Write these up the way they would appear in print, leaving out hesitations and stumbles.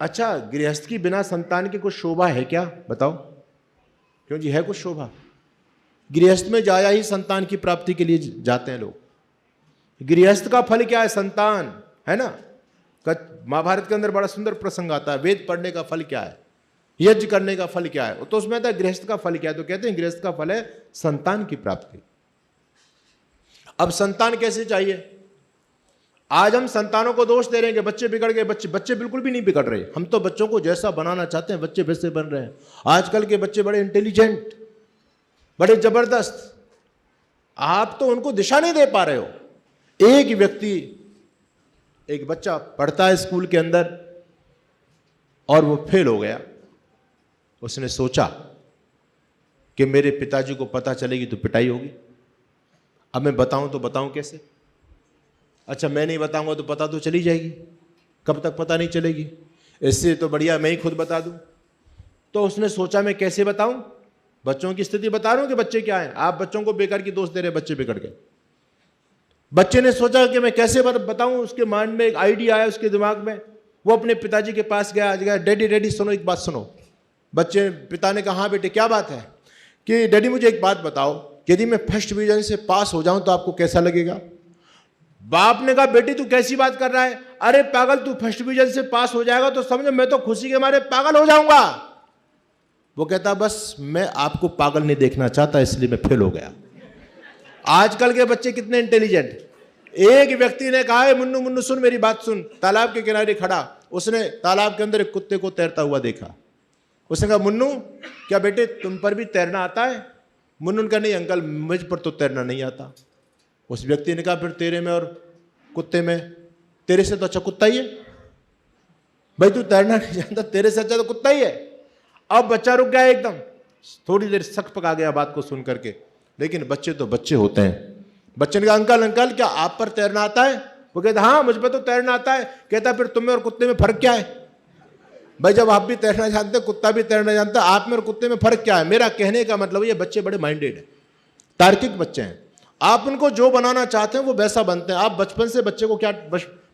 अच्छा, गृहस्थ की बिना संतान के कुछ शोभा है क्या? बताओ। क्यों जी, है कुछ शोभा? गृहस्थ में जाया ही संतान की प्राप्ति के लिए जाते हैं लोग। गृहस्थ का फल क्या है? संतान, है ना। महाभारत के अंदर बड़ा सुंदर प्रसंग आता है, वेद पढ़ने का फल क्या है, यज्ञ करने का फल क्या है, तो उसमें आता है गृहस्थ का फल क्या है, तो कहते हैं गृहस्थ का फल है संतान की प्राप्ति। अब संतान कैसे चाहिए? आज हम संतानों को दोष दे रहे हैं कि बच्चे बिगड़ गए। बच्चे बिल्कुल भी नहीं बिगड़ रहे। हम तो बच्चों को जैसा बनाना चाहते हैं बच्चे वैसे बन रहे हैं। आजकल के बच्चे बड़े इंटेलिजेंट, बड़े जबरदस्त। आप तो उनको दिशा नहीं दे पा रहे हो। एक बच्चा पढ़ता है स्कूल के अंदर और वो फेल हो गया। उसने सोचा कि मेरे पिताजी को पता चलेगी तो पिटाई होगी, अब मैं बताऊं तो बताऊं कैसे? अच्छा, मैं नहीं बताऊंगा तो पता तो चली जाएगी, कब तक पता नहीं चलेगी, इससे तो बढ़िया मैं ही खुद बता दूं। तो उसने सोचा मैं कैसे बताऊं? बच्चों की स्थिति बता रहा हूं कि बच्चे क्या हैं। आप बच्चों को बेकार की दोष दे रहे हैं, बच्चे बिगड़ गए। बच्चे ने सोचा कि मैं कैसे बताऊं। उसके माइंड में एक आइडिया आया, उसके दिमाग में। वो अपने पिताजी के पास गया, आज गया, डैडी डैडी सुनो एक बात सुनो। पिता ने कहा हाँ बेटे क्या बात है? कि डैडी मुझे एक बात बताओ, यदि मैं फर्स्ट डिवीजन से पास हो जाऊं तो आपको कैसा लगेगा? बाप ने कहा बेटी तू कैसी बात कर रहा है? अरे पागल, तू फर्स्ट डिवीजन से पास हो जाएगा तो समझो मैं तो खुशी के मारे पागल हो जाऊंगा। वो कहता बस मैं आपको पागल नहीं देखना चाहता इसलिए मैं फेल हो गया। आजकल के बच्चे कितने इंटेलिजेंट। एक व्यक्ति ने कहा है मुन्नू मुन्नू सुन मेरी बात सुन। तालाब के किनारे खड़ा, उसने तालाब के अंदर एक कुत्ते को तैरता हुआ देखा। उसने कहा मुन्नू क्या बेटे तुम पर भी तैरना आता है? मुन्नू ने कहा नहीं अंकल मुझ पर तो तैरना नहीं आता। उस व्यक्ति ने कहा फिर तेरे में और कुत्ते में, तेरे से तो अच्छा कुत्ता ही है। भाई तू तैरना नहीं जानता, तेरे से अच्छा तो कुत्ता ही है। अब बच्चा रुक गया एकदम, थोड़ी देर शक पका गया बात को सुन करके। लेकिन बच्चे तो बच्चे होते हैं। बच्चे ने कहा अंकल अंकल क्या आप पर तैरना आता है? वो कहता हाँ मुझ पर तो तैरना आता है। कहता फिर तुम में और कुत्ते में फर्क क्या है? भाई जब आप भी तैरना जानते हैं, कुत्ता भी तैरना जानता है, आप में और कुत्ते में फर्क क्या है? मेरा कहने का मतलब ये बच्चे बड़े माइंडेड है, तार्किक बच्चे हैं। आप उनको जो बनाना चाहते हैं वो वैसा बनते हैं। आप बचपन से बच्चे को क्या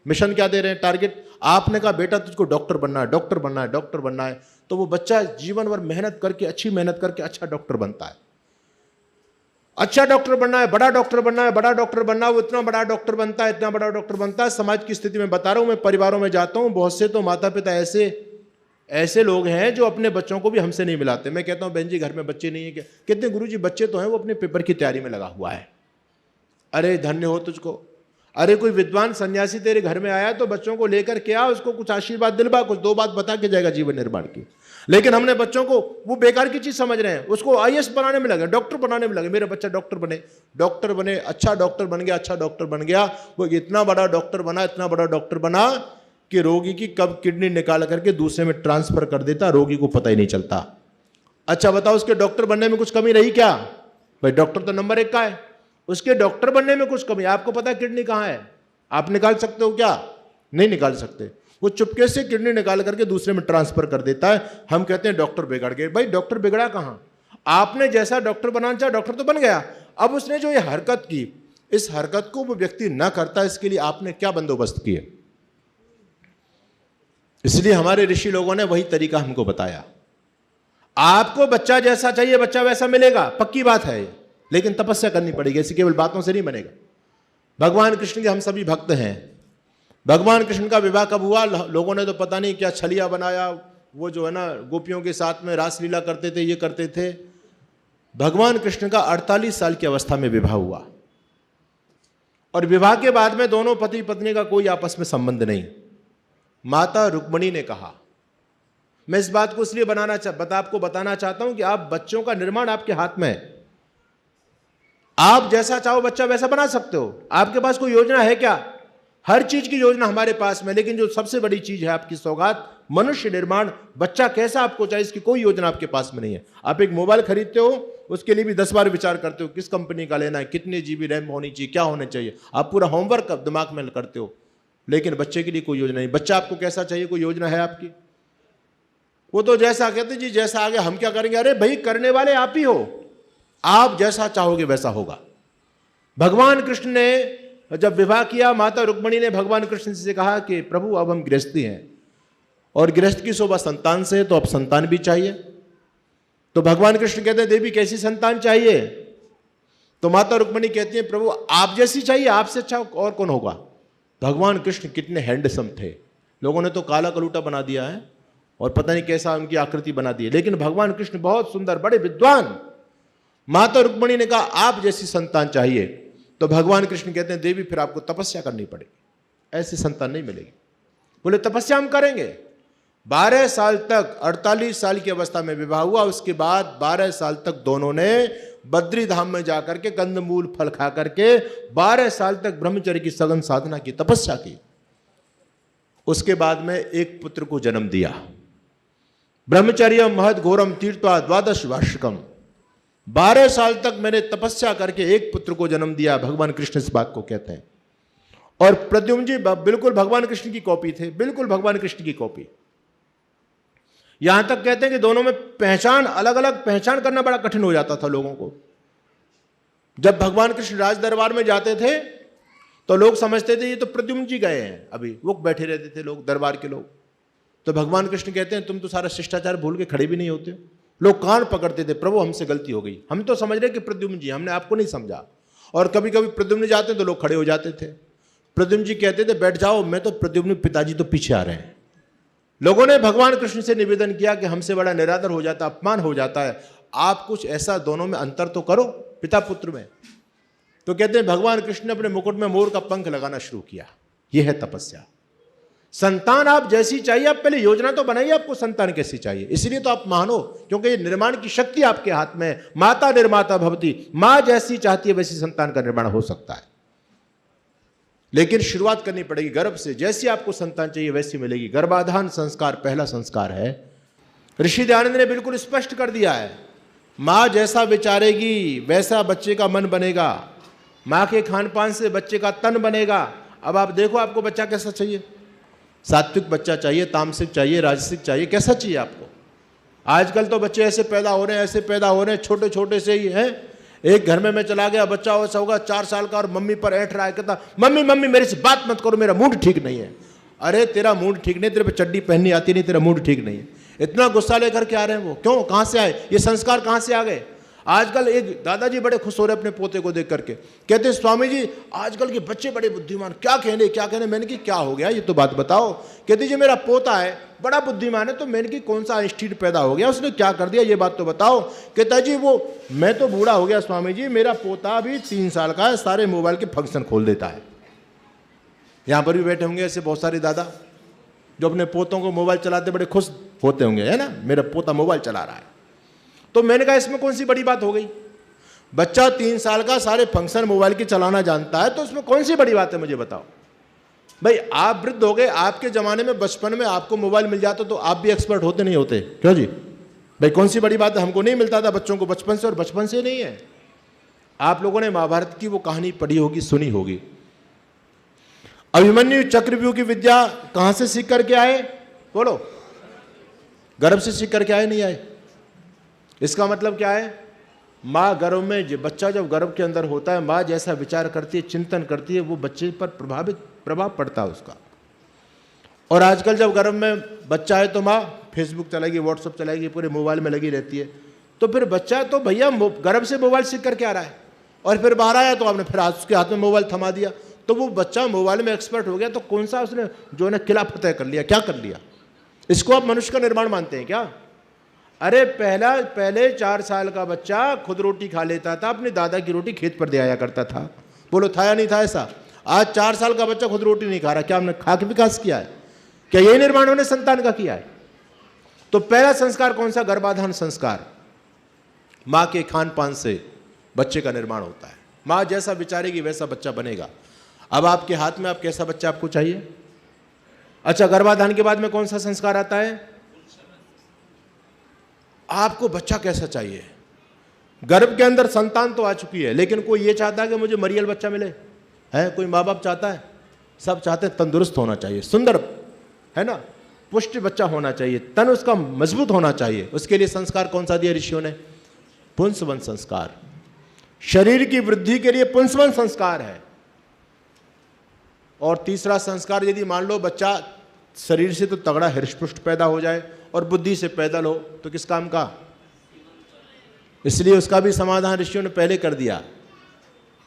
मिशन क्या दे रहे हैं, टारगेट? आपने कहा बेटा तुझको डॉक्टर बनना है, डॉक्टर बनना है, डॉक्टर बनना है, तो वो बच्चा जीवन भर मेहनत करके, अच्छी मेहनत करके अच्छा डॉक्टर बनता है। अच्छा डॉक्टर बनना है, बड़ा डॉक्टर बनना है, बड़ा डॉक्टर बनना है, वो इतना बड़ा डॉक्टर बनता है, इतना बड़ा डॉक्टर बनता है। समाज की स्थिति में बता रहा हूं, मैं परिवारों में जाता हूं, बहुत से तो माता पिता ऐसे लोग हैं जो अपने बच्चों को भी हमसे नहीं मिलाते। मैं कहता हूं बहन जी घर में बच्चे नहीं है क्या? कहते हैं गुरुजी बच्चे तो हैं, वो अपने पेपर की तैयारी में लगा हुआ है। अरे धन्य हो तुझको। अरे कोई विद्वान सन्यासी तेरे घर में आया तो बच्चों को लेकर के आ, उसको कुछ आशीर्वाद दिलवा, कुछ दो बात बता के जाएगा जीवन निर्माण की। लेकिन हमने बच्चों को वो बेकार की चीज समझ रहे हैं, उसको आईएएस बनाने में लगे, डॉक्टर बनाने में लगे। मेरा बच्चा डॉक्टर बने, डॉक्टर बने, अच्छा डॉक्टर बन गया, अच्छा डॉक्टर बन गया। वो इतना बड़ा डॉक्टर बना, इतना बड़ा डॉक्टर बना कि रोगी की कब किडनी निकाल करके दूसरे में ट्रांसफर कर देता, रोगी को पता ही नहीं चलता। अच्छा बताओ उसके डॉक्टर बनने में कुछ कमी रही क्या? भाई डॉक्टर तो नंबर 1 का है, उसके डॉक्टर बनने में कुछ कमी? आपको पता है किडनी कहां है? आप निकाल सकते हो क्या? नहीं निकाल सकते। वो चुपके से किडनी निकाल करके दूसरे में ट्रांसफर कर देता है। हम कहते हैं डॉक्टर बिगड़ गए। भाई डॉक्टर बिगड़ा कहां? आपने जैसा डॉक्टर बनाना चाहा डॉक्टर तो बन गया। अब उसने जो ये हरकत की, इस हरकत को वो व्यक्ति ना करता, इसके लिए आपने क्या बंदोबस्त किए? इसलिए हमारे ऋषि लोगों ने वही तरीका हमको बताया। आपको बच्चा जैसा चाहिए बच्चा वैसा मिलेगा, पक्की बात है, लेकिन तपस्या करनी पड़ेगी, ऐसी केवल बातों से नहीं बनेगा। भगवान कृष्ण के हम सभी भक्त हैं। भगवान कृष्ण का विवाह कब हुआ? लोगों ने तो पता नहीं क्या छलिया बनाया, वो जो है ना गोपियों के साथ में रासलीला करते थे, ये करते थे। भगवान कृष्ण का 48 साल की अवस्था में विवाह हुआ, और विवाह के बाद में दोनों पति पत्नी का कोई आपस में संबंध नहीं। माता रुक्मिणी ने कहा, मैं इस बात को इसलिए आपको बताना चाहता हूं कि आप बच्चों का निर्माण आपके हाथ में है। आप जैसा चाहो बच्चा वैसा बना सकते हो। आपके पास कोई योजना है क्या? हर चीज की योजना हमारे पास में, लेकिन जो सबसे बड़ी चीज है आपकी सौगात, मनुष्य निर्माण, बच्चा कैसा आपको चाहिए, इसकी कोई योजना आपके पास में नहीं है। आप एक मोबाइल खरीदते हो, उसके लिए भी 10 बार विचार करते हो, किस कंपनी का लेना है, कितने जीबी रैम होनी चाहिए, क्या होना चाहिए। आप पूरा होमवर्क दिमाग में करते हो, लेकिन बच्चे के लिए कोई योजना नहीं। बच्चा आपको कैसा चाहिए, कोई योजना है आपकी? वो तो जैसा कहते जी जैसा आगे हम क्या करेंगे। अरे भाई करने वाले आप ही हो, आप जैसा चाहोगे वैसा होगा। भगवान कृष्ण ने जब विवाह किया, माता रुक्मिणी ने भगवान कृष्ण से कहा कि प्रभु अब हम गृहस्थी हैं, और गृहस्थ की शोभा संतान से है, तो अब संतान भी चाहिए। तो भगवान कृष्ण कहते हैं देवी कैसी संतान चाहिए? तो माता रुक्मिणी कहती है प्रभु आप जैसी चाहिए, आपसे अच्छा और कौन होगा। भगवान कृष्ण कितने हैंडसम थे, लोगों ने तो काला कलूटा बना दिया है और पता नहीं कैसा उनकी आकृति बना दी है, लेकिन भगवान कृष्ण बहुत सुंदर, बड़े विद्वान। माता रुक्मिणी ने कहा आप जैसी संतान चाहिए। तो भगवान कृष्ण कहते हैं देवी फिर आपको तपस्या करनी पड़ेगी, ऐसी संतान नहीं मिलेगी। बोले तपस्या हम करेंगे। 12 साल तक, 48 साल की अवस्था में विवाह हुआ। उसके बाद 12 साल तक दोनों ने बद्री धाम में जाकर के कंदमूल फल खा करके 12 साल तक ब्रह्मचर्य की सघन साधना की, तपस्या की। उसके बाद में एक पुत्र को जन्म दिया। ब्रह्मचर्य महद घोरम तीर्थवा 12 वार्षिकम। 12 साल तक मैंने तपस्या करके एक पुत्र को जन्म दिया। भगवान कृष्ण इस बात को कहते हैं। और प्रद्युम्न जी बिल्कुल भगवान कृष्ण की कॉपी थे, बिल्कुल भगवान कृष्ण की कॉपी। यहां तक कहते हैं कि दोनों में पहचान, अलग अलग पहचान करना बड़ा कठिन हो जाता था लोगों को। जब भगवान कृष्ण राज दरबार में जाते थे तो लोग समझते थे ये तो प्रद्युम्न जी गए हैं, अभी वो बैठे रहते थे लोग, दरबार के लोग। तो भगवान कृष्ण कहते हैं तुम तो सारा शिष्टाचार भूल के खड़े भी नहीं होते। लोग कान पकड़ते थे, प्रभु हमसे गलती हो गई, हम तो समझ रहे कि प्रद्युम्न जी, हमने आपको नहीं समझा। और कभी कभी प्रद्युम्न जाते तो लोग खड़े हो जाते थे। प्रद्युम्न जी कहते थे बैठ जाओ, मैं तो प्रद्युम्न पिताजी तो पीछे आ रहे हैं। लोगों ने भगवान कृष्ण से निवेदन किया कि हमसे बड़ा निरादर हो जाता, अपमान हो जाता है, आप कुछ ऐसा दोनों में अंतर तो करो, पिता पुत्र में। तो कहते हैं भगवान कृष्ण ने अपने मुकुट में मोर का पंख लगाना शुरू किया। यह है तपस्या। संतान आप जैसी चाहिए, आप पहले योजना तो बनाइए आपको संतान कैसी चाहिए। इसलिए तो आप महान हो, क्योंकि ये निर्माण की शक्ति आपके हाथ में है। माता निर्माता भवती, मां जैसी चाहती है वैसी संतान का निर्माण हो सकता है। लेकिन शुरुआत करनी पड़ेगी गर्भ से। जैसी आपको संतान चाहिए वैसी मिलेगी। गर्भाधान संस्कार पहला संस्कार है। ऋषि दयानंद ने बिल्कुल स्पष्ट कर दिया है, मां जैसा विचारेगी वैसा बच्चे का मन बनेगा। मां के खान पान से बच्चे का तन बनेगा। अब आप देखो आपको बच्चा कैसा चाहिए। सात्विक बच्चा चाहिए, तामसिक चाहिए, राजसिक चाहिए, कैसा चाहिए आपको। आजकल तो बच्चे ऐसे पैदा हो रहे हैं, ऐसे पैदा हो रहे हैं, छोटे छोटे से ही हैं। एक घर में मैं चला गया, बच्चा वैसा होगा 4 साल का, और मम्मी पर ऐठ रहा है, कहता मम्मी मम्मी मेरे से बात मत करो, मेरा मूड ठीक नहीं है। अरे तेरा मूड ठीक नहीं, तेरे पे चड्डी पहननी आती नहीं, तेरा मूड ठीक नहीं है। इतना गुस्सा लेकर के आ रहे हैं वो, क्यों, कहां से आए ये संस्कार, कहां से आ गए। आजकल एक दादाजी बड़े खुश हो रहे अपने पोते को देख करके, कहते स्वामी जी आजकल के बच्चे बड़े बुद्धिमान, क्या कहने। मैंने कि क्या हो गया ये तो बात बताओ। कहती जी मेरा पोता है बड़ा बुद्धिमान है। तो मैंने कि कौन सा आइंस्टीन पैदा हो गया, उसने क्या कर दिया, ये बात तो बताओ। कहता जी वो मैं तो बूढ़ा हो गया स्वामी जी, मेरा पोता अभी 3 साल का है, सारे मोबाइल के फंक्शन खोल देता है। यहां पर भी बैठे होंगे ऐसे बहुत सारे दादा जो अपने पोतों को मोबाइल चलाते बड़े खुश होते होंगे, है ना, मेरा पोता मोबाइल चला रहा है। तो मैंने कहा इसमें कौन सी बड़ी बात हो गई। बच्चा 3 साल का सारे फंक्शन मोबाइल के चलाना जानता है, तो उसमें कौन सी बड़ी बात है, मुझे बताओ। भाई आप वृद्ध हो गए, आपके जमाने में बचपन में आपको मोबाइल मिल जाता तो आप भी एक्सपर्ट होते नहीं होते, क्यों जी। भाई कौन सी बड़ी बात है, हमको नहीं मिलता था बच्चों को बचपन से, और बचपन से नहीं है। आप लोगों ने महाभारत की वो कहानी पढ़ी होगी, सुनी होगी। अभिमन्यु चक्रव्यूह की विद्या कहां से सीख करके आए, बोलो। गर्भ से सीख करके आए, नहीं आए। इसका मतलब क्या है, माँ गर्भ में, बच्चा जब गर्भ के अंदर होता है, माँ जैसा विचार करती है, चिंतन करती है, वो बच्चे पर प्रभाव पड़ता है उसका। और आजकल जब गर्भ में बच्चा है तो माँ फेसबुक चलाएगी, व्हाट्सअप चलाएगी, पूरे मोबाइल में लगी रहती है। तो फिर बच्चा तो भैया गर्भ से मोबाइल सीख करके आ रहा है, और फिर बाहर आया तो आपने फिर उसके हाथ में मोबाइल थमा दिया, तो वो बच्चा मोबाइल में एक्सपर्ट हो गया। तो कौन सा उसने जो है किला फतेह कर लिया, क्या कर लिया। इसको आप मनुष्य का निर्माण मानते हैं क्या। अरे पहले 4 साल का बच्चा खुद रोटी खा लेता था, अपनी दादा की रोटी खेत पर दे आया करता था। बोलो था या नहीं था ऐसा। आज 4 साल का बच्चा खुद रोटी नहीं खा रहा, क्या हमने खा के विकास किया है, क्या यही निर्माण हमने संतान का किया है। तो पहला संस्कार कौन सा, गर्भाधान संस्कार। मां के खान पान से बच्चे का निर्माण होता है। मां जैसा विचारेगी वैसा बच्चा बनेगा। अब आपके हाथ में आप कैसा बच्चा आपको चाहिए। अच्छा, गर्भाधान के बाद में कौन सा संस्कार आता है, आपको बच्चा कैसा चाहिए। गर्भ के अंदर संतान तो आ चुकी है, लेकिन कोई ये चाहता है कि मुझे मरियल बच्चा मिले, है कोई माँ बाप चाहता है। सब चाहते हैं तंदुरुस्त होना चाहिए, सुंदर, है ना, पुष्ट बच्चा होना चाहिए, तन उसका मजबूत होना चाहिए। उसके लिए संस्कार कौन सा दिया ऋषियों ने, पुंसवन संस्कार। शरीर की वृद्धि के लिए पुंसवन संस्कार है। और तीसरा संस्कार, यदि मान लो बच्चा शरीर से तो तगड़ा हृष्टपुष्ट पैदा हो जाए और बुद्धि से पैदल हो तो किस काम का। इसलिए उसका भी समाधान ऋषियों ने पहले कर दिया।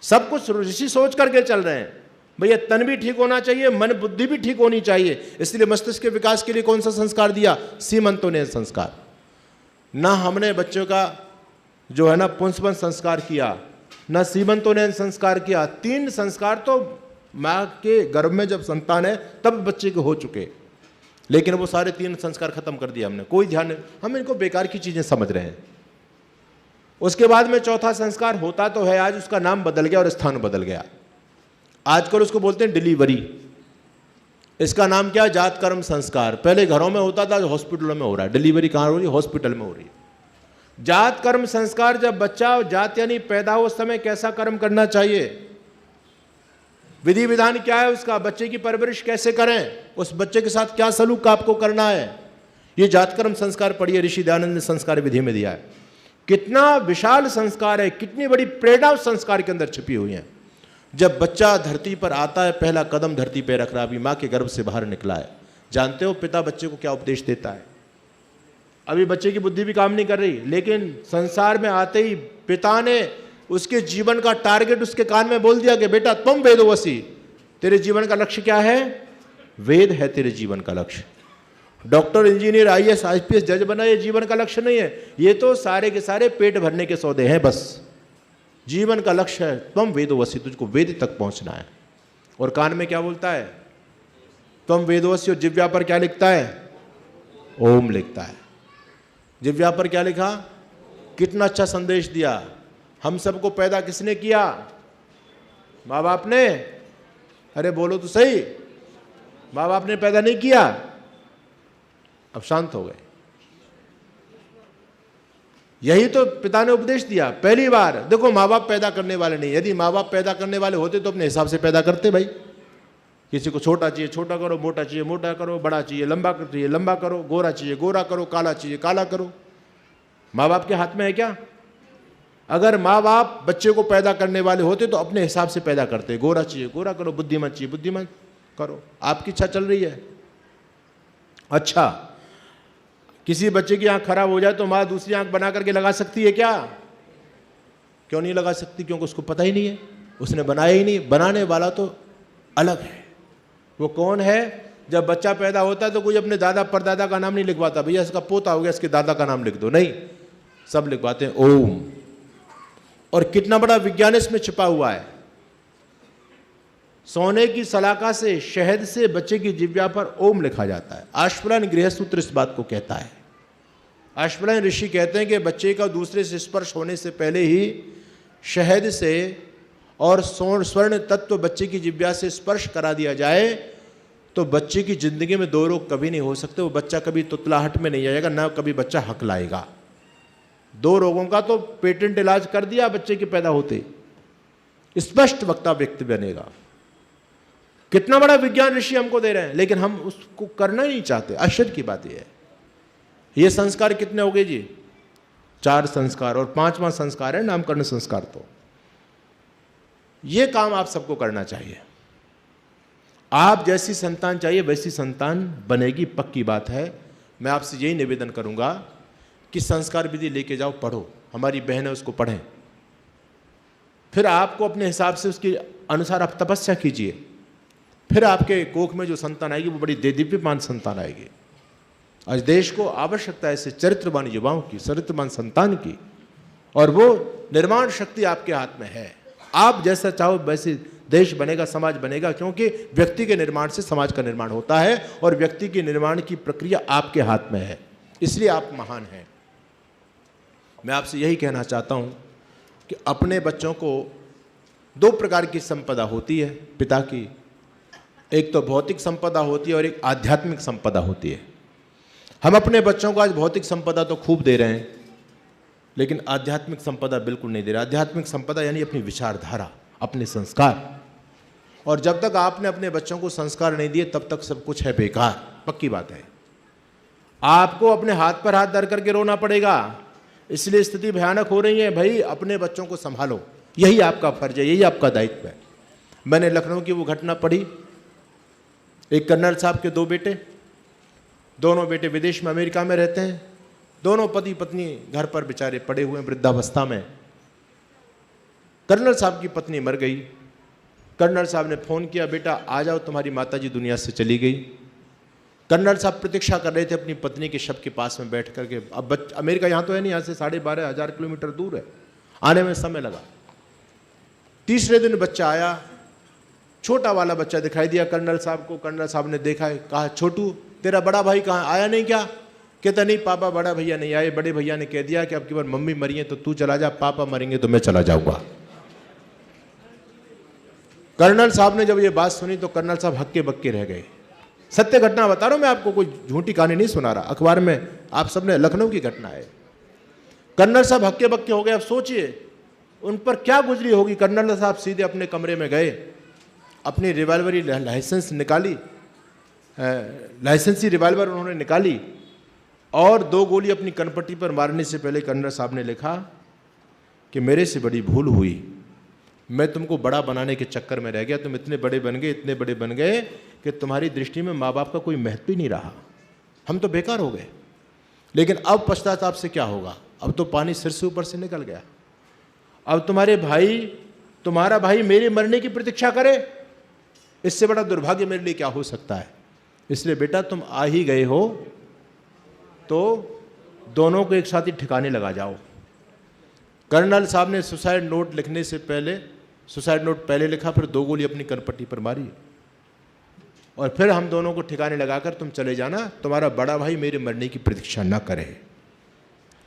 सब कुछ ऋषि सोच करके चल रहे हैं, भैया तन भी ठीक होना चाहिए, मन बुद्धि भी ठीक होनी चाहिए। इसलिए मस्तिष्क के विकास के लिए कौन सा संस्कार दिया? सीमंतों ने संस्कार। ना हमने बच्चों का जो है ना पुंसवन संस्कार किया, ना सीमंतों ने संस्कार किया। 3 संस्कार तो माँ के गर्भ में जब संतान है तब बच्चे के हो चुके, लेकिन वो सारे 3 संस्कार खत्म कर दिया हमने, कोई ध्यान नहीं। हम इनको बेकार की चीजें समझ रहे हैं। उसके बाद में चौथा संस्कार होता तो है, आज उसका नाम बदल गया और स्थान बदल गया। आजकल उसको बोलते हैं डिलीवरी। इसका नाम क्या? जात कर्म संस्कार। पहले घरों में होता था, हॉस्पिटलों में हो रहा है। डिलीवरी कहाँ हो रही है? हॉस्पिटल में हो रही है। जात कर्म संस्कार, जब बच्चा जात यानी पैदा हो उस समय कैसा कर्म करना चाहिए, विधि विधान क्या है उसका, बच्चे की परवरिश कैसे करें, उस बच्चे के साथ क्या सलूक आपको करना है, ये जात कर्म संस्कार पढ़िए, ऋषि दयानंद ने संस्कार विधि में दिया है। कितना विशाल संस्कार है, कितनी बड़ी प्रेरणा उस संस्कार के अंदर छिपी हुई है। जब बच्चा धरती पर आता है, पहला कदम धरती पे रख रहा, अभी माँ के गर्भ से बाहर निकला है, जानते हो पिता बच्चे को क्या उपदेश देता है? अभी बच्चे की बुद्धि भी काम नहीं कर रही, लेकिन संसार में आते ही पिता ने उसके जीवन का टारगेट उसके कान में बोल दिया कि बेटा तुम वेदोवसी, तेरे जीवन का लक्ष्य क्या है? वेद है तेरे जीवन का लक्ष्य। डॉक्टर, इंजीनियर, IAS, IPS, जज बना ये जीवन का लक्ष्य नहीं है, ये तो सारे के सारे पेट भरने के सौदे हैं बस। जीवन का लक्ष्य है तुम वेदोवसी, तुझको वेद तक पहुंचना है। और कान में क्या बोलता है? तुम वेदोवसी। और जिव्या पर क्या लिखता है? ओम लिखता है। जिव्या पर क्या लिखा? कितना अच्छा संदेश दिया। हम सबको पैदा किसने किया? माँ बाप ने। अरे बोलो तो सही, माँ बाप ने पैदा नहीं किया। अब शांत हो गए। यही तो पिता ने उपदेश दिया पहली बार। देखो माँ बाप पैदा करने वाले नहीं, यदि माँ बाप पैदा करने वाले होते तो अपने हिसाब से पैदा करते भाई। किसी को छोटा चाहिए छोटा करो, मोटा चाहिए मोटा करो, बड़ा चाहिए लंबा करो, गोरा चाहिए गोरा करो, काला चाहिए काला करो। माँ बाप के हाथ में है क्या? अगर माँ बाप बच्चे को पैदा करने वाले होते तो अपने हिसाब से पैदा करते, गोरा चाहिए गोरा करो, बुद्धिमान चाहिए बुद्धिमान करो। आपकी इच्छा चल रही है। अच्छा, किसी बच्चे की आंख खराब हो जाए तो माँ दूसरी आंख बना करके लगा सकती है क्या? क्यों नहीं लगा सकती? क्योंकि उसको पता ही नहीं है, उसने बनाया ही नहीं। बनाने वाला तो अलग है। वो कौन है? जब बच्चा पैदा होता है तो कोई अपने दादा परदादा का नाम नहीं लिखवाता, भैया इसका पोता हो गया इसके दादा का नाम लिख दो, नहीं, सब लिखवाते हैं ओम। और कितना बड़ा विज्ञान इसमें छिपा हुआ है। सोने की सलाखा से, शहद से बच्चे की जिह्वा पर ओम लिखा जाता है। आश्वलायन गृहसूत्र इस बात को कहता है। आश्वलायन ऋषि कहते हैं कि बच्चे का दूसरे से स्पर्श होने से पहले ही शहद से और स्वर्ण तत्व बच्चे की जिह्वा से स्पर्श करा दिया जाए तो बच्चे की जिंदगी में 2 रोग कभी नहीं हो सकते। वो बच्चा कभी तुतलाहट में नहीं आएगा, ना कभी बच्चा हकलाएगा। 2 रोगों का तो पेटेंट इलाज कर दिया बच्चे के पैदा होते, स्पष्ट वक्ता व्यक्ति बनेगा। कितना बड़ा विज्ञान ऋषि हमको दे रहे हैं, लेकिन हम उसको करना ही नहीं चाहते। आश्चर्य की बात यह है। ये संस्कार कितने हो गए जी? 4 संस्कार, और 5वां संस्कार है नामकरण संस्कार। तो ये काम आप सबको करना चाहिए। आप जैसी संतान चाहिए वैसी संतान बनेगी, पक्की बात है। मैं आपसे यही निवेदन करूंगा कि संस्कार विधि लेके जाओ, पढ़ो। हमारी बहन है उसको पढ़ें, फिर आपको अपने हिसाब से उसके अनुसार आप तपस्या कीजिए। फिर आपके कोख में जो संतान आएगी वो बड़ी दिव्यमान संतान आएगी। आज देश को आवश्यकता है ऐसे चरित्रवान युवाओं की, चरित्रवान संतान की, और वो निर्माण शक्ति आपके हाथ में है। आप जैसा चाहो वैसे देश बनेगा, समाज बनेगा, क्योंकि व्यक्ति के निर्माण से समाज का निर्माण होता है और व्यक्ति के निर्माण की प्रक्रिया आपके हाथ में है। इसलिए आप महान हैं। मैं आपसे यही कहना चाहता हूं कि अपने बच्चों को 2 प्रकार की संपदा होती है पिता की। एक तो भौतिक संपदा होती है और एक आध्यात्मिक संपदा होती है। हम अपने बच्चों को आज भौतिक संपदा तो खूब दे रहे हैं, लेकिन आध्यात्मिक संपदा बिल्कुल नहीं दे रहे। आध्यात्मिक संपदा यानी अपनी विचारधारा, अपने संस्कार। और जब तक आपने अपने बच्चों को संस्कार नहीं दिए तब तक सब कुछ है बेकार, पक्की बात है। आपको अपने हाथ पर हाथ धर करके रोना पड़ेगा, इसलिए स्थिति भयानक हो रही है। भाई अपने बच्चों को संभालो, यही आपका फर्ज है, यही आपका दायित्व है। मैंने लखनऊ की वो घटना पढ़ी, एक कर्नल साहब के 2 बेटे, दोनों बेटे विदेश में अमेरिका में रहते हैं, दोनों पति पत्नी घर पर बेचारे पड़े हुए हैं वृद्धावस्था में। कर्नल साहब की पत्नी मर गई। कर्नल साहब ने फ़ोन किया, बेटा आ जाओ, तुम्हारी माताजी दुनिया से चली गई। कर्नल साहब प्रतीक्षा कर रहे थे अपनी पत्नी के शव के पास में बैठ करके। अब अमेरिका यहाँ तो है नहीं, यहाँ से 12,500 किलोमीटर दूर है, आने में समय लगा। तीसरे दिन बच्चा आया, छोटा वाला बच्चा दिखाई दिया कर्नल साहब को। कर्नल साहब ने देखा है, कहा छोटू तेरा बड़ा भाई कहाँ, आया नहीं क्या? कहता नहीं पापा, बड़ा भैया नहीं आए, बड़े भैया ने कह दिया कि अब की बार मम्मी मरी है तो तू चला जा, पापा मरेंगे तो मैं चला जाऊंगा। कर्नल साहब ने जब ये बात सुनी तो कर्नल साहब हक्के बक्के रह गए। सत्य घटना बता रहा हूं मैं आपको, कोई झूठी कहानी नहीं सुना रहा, अखबार में आप सबने, लखनऊ की घटना है। कर्नल साहब हक्के बक्के हो गए। अब सोचिए उन पर क्या गुजरी होगी। कर्नल साहब सीधे अपने कमरे में गए, अपनी रिवाल्वरी लाइसेंस निकाली, लाइसेंसी रिवाल्वर उन्होंने निकाली और 2 गोली अपनी कनपट्टी पर मारने से पहले कर्नल साहब ने लिखा कि मेरे से बड़ी भूल हुई, मैं तुमको बड़ा बनाने के चक्कर में रह गया, तुम इतने बड़े बन गए, इतने बड़े बन गए कि तुम्हारी दृष्टि में माँ बाप का कोई महत्व ही नहीं रहा, हम तो बेकार हो गए। लेकिन अब पश्चाताप से क्या होगा? अब तो पानी सिर से ऊपर से निकल गया। अब तुम्हारा भाई मेरे मरने की प्रतीक्षा करे, इससे बड़ा दुर्भाग्य मेरे लिए क्या हो सकता है। इसलिए बेटा तुम आ ही गए हो तो दोनों को एक साथ ही ठिकाने लगा जाओ। कर्नल साहब ने सुसाइड नोट लिखने से पहले, सुसाइड नोट पहले लिखा, फिर 2 गोली अपनी कनपट्टी पर मारी और फिर हम दोनों को ठिकाने लगाकर तुम चले जाना, तुम्हारा बड़ा भाई मेरे मरने की प्रतीक्षा न करे।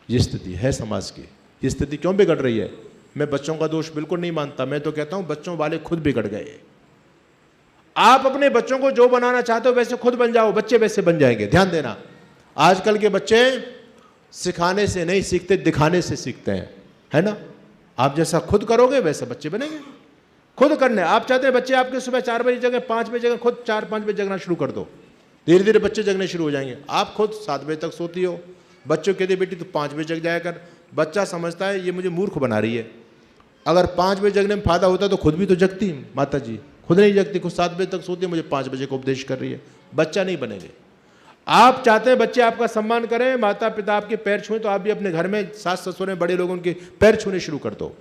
ये स्थिति है समाज की। ये स्थिति क्यों बिगड़ रही है? मैं बच्चों का दोष बिल्कुल नहीं मानता, मैं तो कहता हूं बच्चों वाले खुद बिगड़ गए। आप अपने बच्चों को जो बनाना चाहते हो वैसे खुद बन जाओ, बच्चे वैसे बन जाएंगे। ध्यान देना, आजकल के बच्चे सिखाने से नहीं सीखते, दिखाने से सीखते हैं, है ना। आप जैसा खुद करोगे वैसे बच्चे बनेंगे। खुद करने, आप चाहते हैं बच्चे आपके सुबह 4 बजे जगह, 5 बजे जगह, खुद 4-5 बजे जगना शुरू कर दो, धीरे धीरे बच्चे जगने शुरू हो जाएंगे। आप खुद 7 बजे तक सोती हो, बच्चों कहते बेटी तो 5 बजे जग जाया कर। बच्चा समझता है ये मुझे मूर्ख बना रही है। अगर 5 बजे जगने में फायदा होता तो खुद भी तो जगती माता जी, खुद नहीं जगती, खुद 7 बजे तक सोती है, मुझे 5 बजे को उपदेश कर रही है। बच्चा नहीं बनेंगे। आप चाहते हैं बच्चे आपका सम्मान करें, माता पिता आपके पैर छुएं, तो आप भी अपने घर में सास ससुर बड़े लोगों के पैर छूने शुरू कर दो।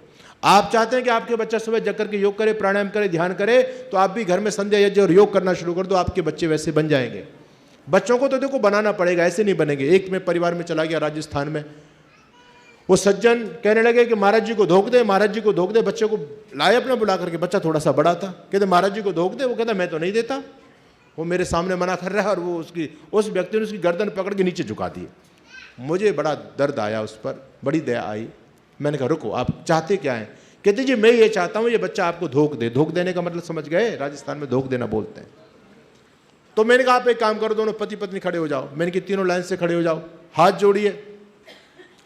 आप चाहते हैं कि आपके बच्चा सुबह जग करके योग करे, प्राणायाम करे, ध्यान करे, तो आप भी घर में संध्या यज्ञ और योग करना शुरू कर दो, आपके बच्चे वैसे बन जाएंगे। बच्चों को तो देखो बनाना पड़ेगा, ऐसे नहीं बनेंगे। एक में परिवार में चला गया राजस्थान में, वो सज्जन कहने लगे कि महाराज जी को धोख दे, महाराज जी को धोख दे। बच्चे को लाए अपना बुला करके, बच्चा थोड़ा सा बड़ा था, कहते महाराज जी को धोख दे। वो कहता मैं तो नहीं देता, वो मेरे सामने मना कर रहा है। और वो उस व्यक्ति ने उसकी गर्दन पकड़ के नीचे झुका दी। मुझे बड़ा दर्द आया, उस पर बड़ी दया आई। मैंने कहा रुको, आप चाहते क्या हैं? कहते जी मैं ये चाहता हूँ ये बच्चा आपको धोख दे। धोख देने का मतलब समझ गए, राजस्थान में धोख देना बोलते हैं। तो मैंने कहा आप एक काम करो, दोनों पति पत्नी खड़े हो जाओ। मैंने कहा तीनों लाइन से खड़े हो जाओ, हाथ जोड़िए।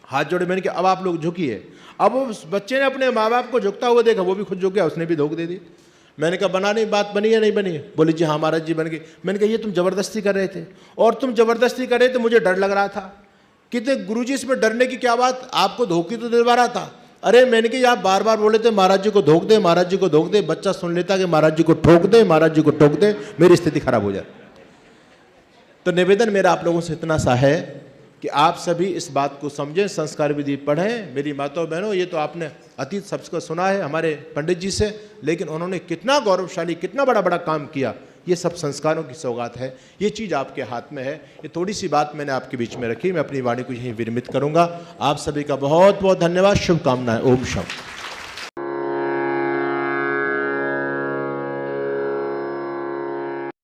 हाथ जोड़े, मैंने कहा अब आप लोग झुकिए। अब उस बच्चे ने अपने माँ बाप को झुकता हुआ देखा, वो भी खुद झुक गया, उसने भी धोख दे दी। मैंने कहा बना नहीं, बात बनी या नहीं बनी? बोले जी हाँ महाराज जी बन गई। मैंने कहा ये तुम जबरदस्ती कर रहे थे, और तुम जबरदस्ती कर रहे थे, मुझे डर लग रहा था। कहते गुरुजी इसमें डरने की क्या बात, आपको धोखी तो दिलवा रहा था। अरे मैंने कहा आप बार बार बोले थे महाराज जी को धोख दे, महाराज जी को धोख दे। बच्चा सुन लेता कि महाराज जी को ठोक दे, महाराज जी को ठोक दे, मेरी स्थिति खराब हो जाए। तो निवेदन मेरा आप लोगों से इतना सा है कि आप सभी इस बात को समझें, संस्कार विधि पढ़ें। मेरी माताओं बहनों, ये तो आपने अतीत सबको सुना है हमारे पंडित जी से, लेकिन उन्होंने कितना गौरवशाली, कितना बड़ा बड़ा काम किया। ये सब संस्कारों की सौगात है, ये चीज़ आपके हाथ में है। ये थोड़ी सी बात मैंने आपके बीच में रखी, मैं अपनी वाणी को यहीं विरमित करूंगा। आप सभी का बहुत बहुत धन्यवाद, शुभकामनाएं। ओम शांति।